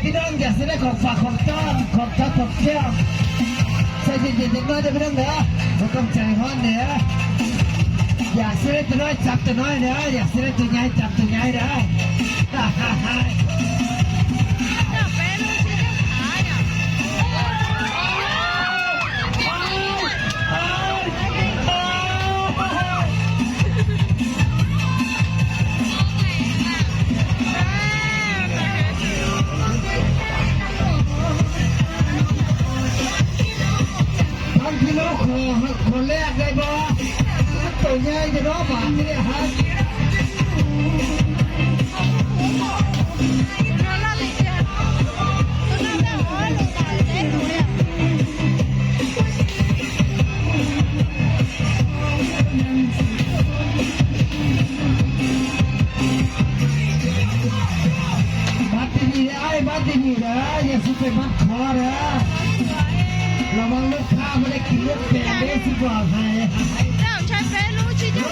พี่น้องอยากจะได้ของฝากของต้อนของทับของแก้วใส่เย็นๆเด็กน้อยได้พี่น้องเด้อไม่ต้องใจร้อนเด้ออยากจะได้ตัวน้อยจับตัวน้อยเด้ออยากจะได้ตัวใหญ่จับตัวใหญ่เด้อพี่น้องคนแรกได้บ่ตัวใหญ่จะร้องบาดนี่ฮะบัดนี้ไอ้บัดนี้นะอย่าสุดไปบัดคอนะระวังลูกค้าไม่ได้กินลูกแกงได้สิกว่าใครเจ้าใช้เฟซรู้ชื่อเจ้า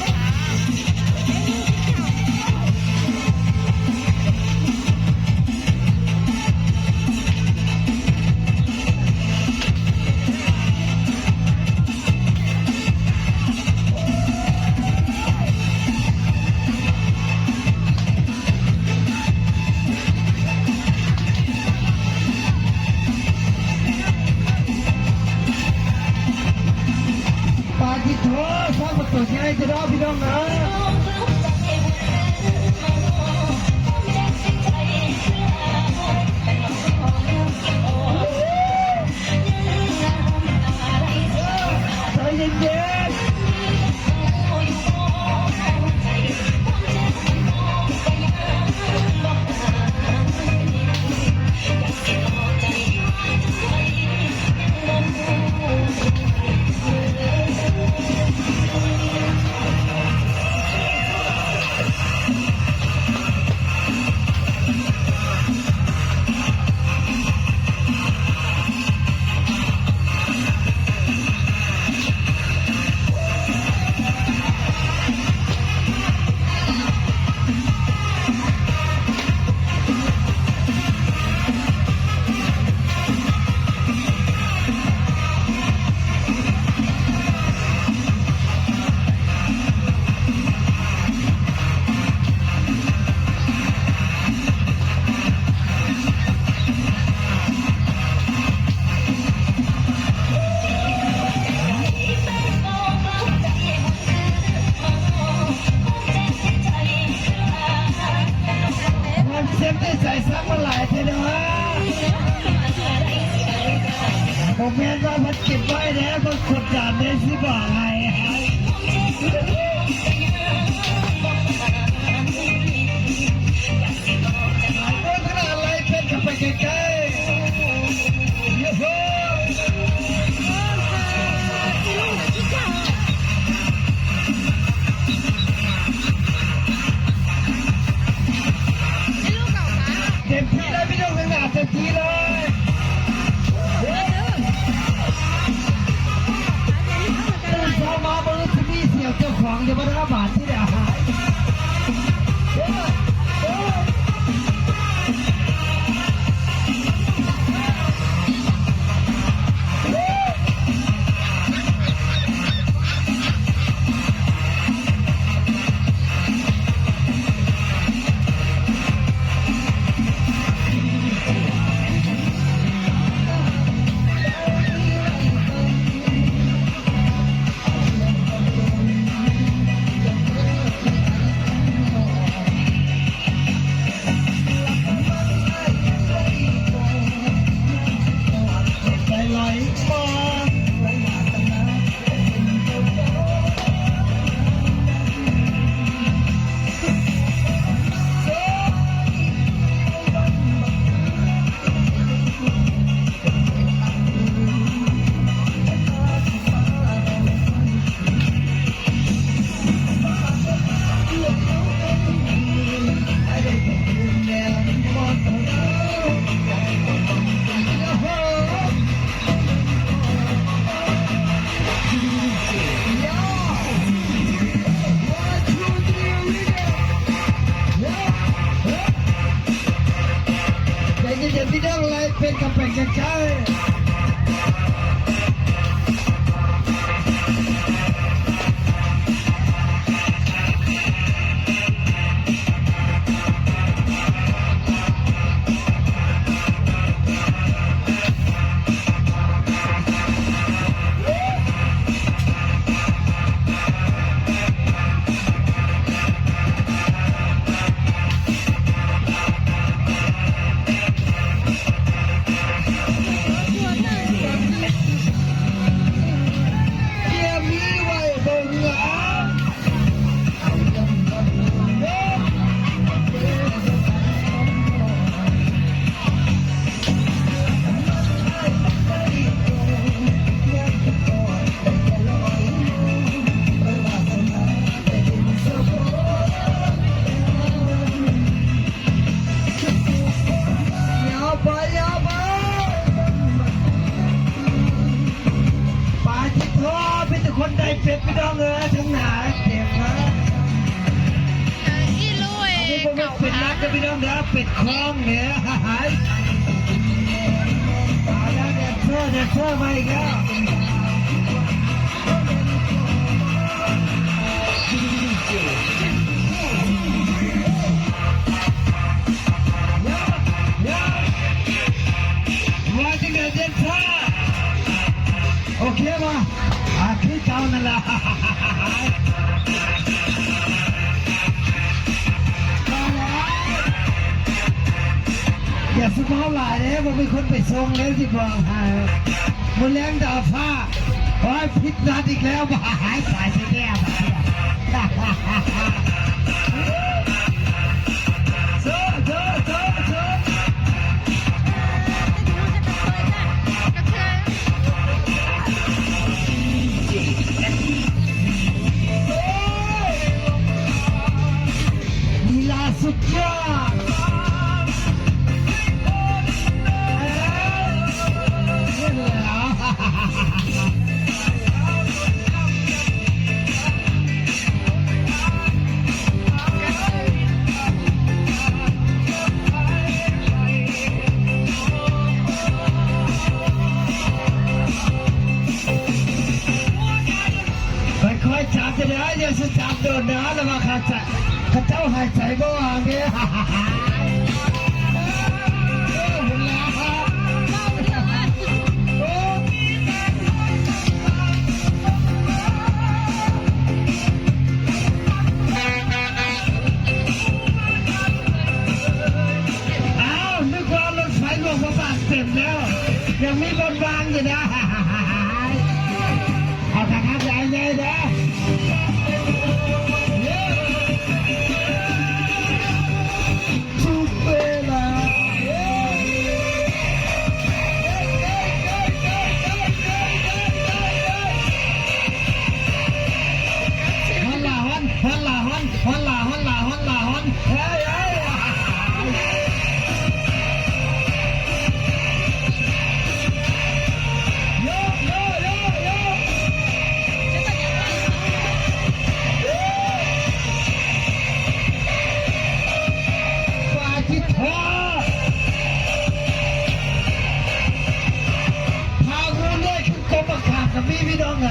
ปาจิโต้สร้างประตูใหญ่จะรอพี่น้องนะใจเย็นๆเสียงที่ใส่ซักมาหลายทีเดียวฮะผมแม่ว่ามันเก็บไว้แล้วมันกดดันได้สิบอกไงขนาดอะไรเป็นกับไปใกล้ๆยูฮูเต็มที่เลยพี่น้องขนาดเต็มที่เลยพอมาบนที่นี่เสียวเจ้าของจะมาได้รับบาดที่เดียวหาย โทพี่ทุกคนได้เป็ดพี่น้องเอ้ยทั้งหนาเต็มนะ อีลุย อันนี้ผม เก่า เป็ด ขา นักกับพี่น้องเด้อเป็ดคลองเนี่ยหายเอาแล้วเด็ดเชื่อมาอีกแล้วว่าจะเกิดเด็ดเชื่อโอเคป่ะคือเจ้านั่นแหละอย่าสมองหลายเลยมันมีคนไปส่งแล้วที่บอกให้มันแรงดาวฟ้าโอ้ยพิษนัดอีกแล้วมาหายสายเสียแน่มาเจ้า กระเทย ลีลาสุดยอดนี่เลยเหรอค่อยๆจับจะได้อย่าจะจับโดนนะแล้วมาขาดใจข้าเจ้าหายใจบ่อางเนี่ยฮ่าฮ่าฮ่าเห็นแล้วครับ เมาเดียวอ่ะ โอ้อ้าวนึกว่ารถไฟลงมาบาดเต็มแล้วยังมีบนวางอยู่นะฮ่าฮ่าฮ่าฮ่าเอาทางข้างใหญ่เลยนะทุกเวลาฮัลลาฮันฮัลลาฮันฮัลลาฮัลลาฮัลลาฮันเฮ้ยเฮ้ยโยโยโยโยฝากที่เธอพากูเนี่ยคือกรมบังคับกับพี่น้องไหน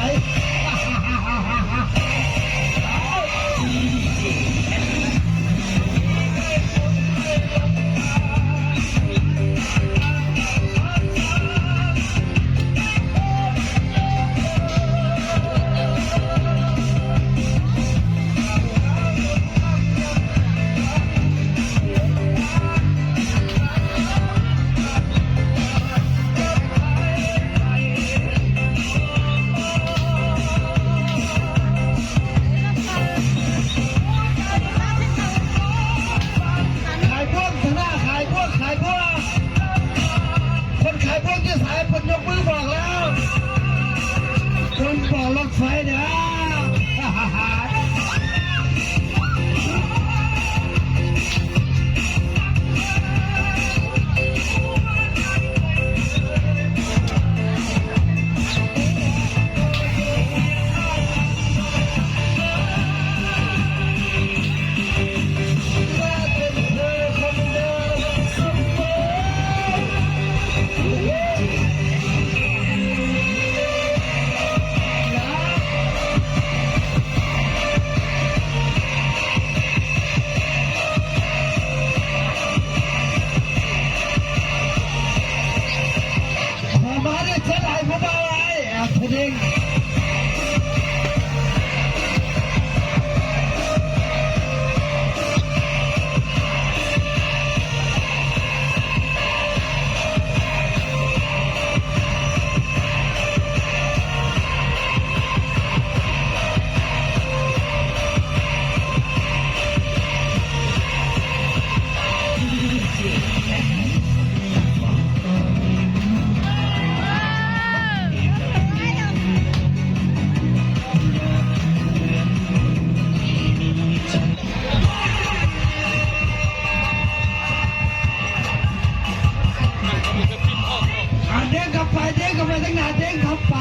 ขายพวกชนะขายพวกคนขายพวกที่สายคนยกมือบอกแล้วคนบอกรถไฟเนี่ยมาได้เท่าไหร่ผมเอาไว้พอดีเด้งเข้าไปทั้งหน้าเด้งเข้าไป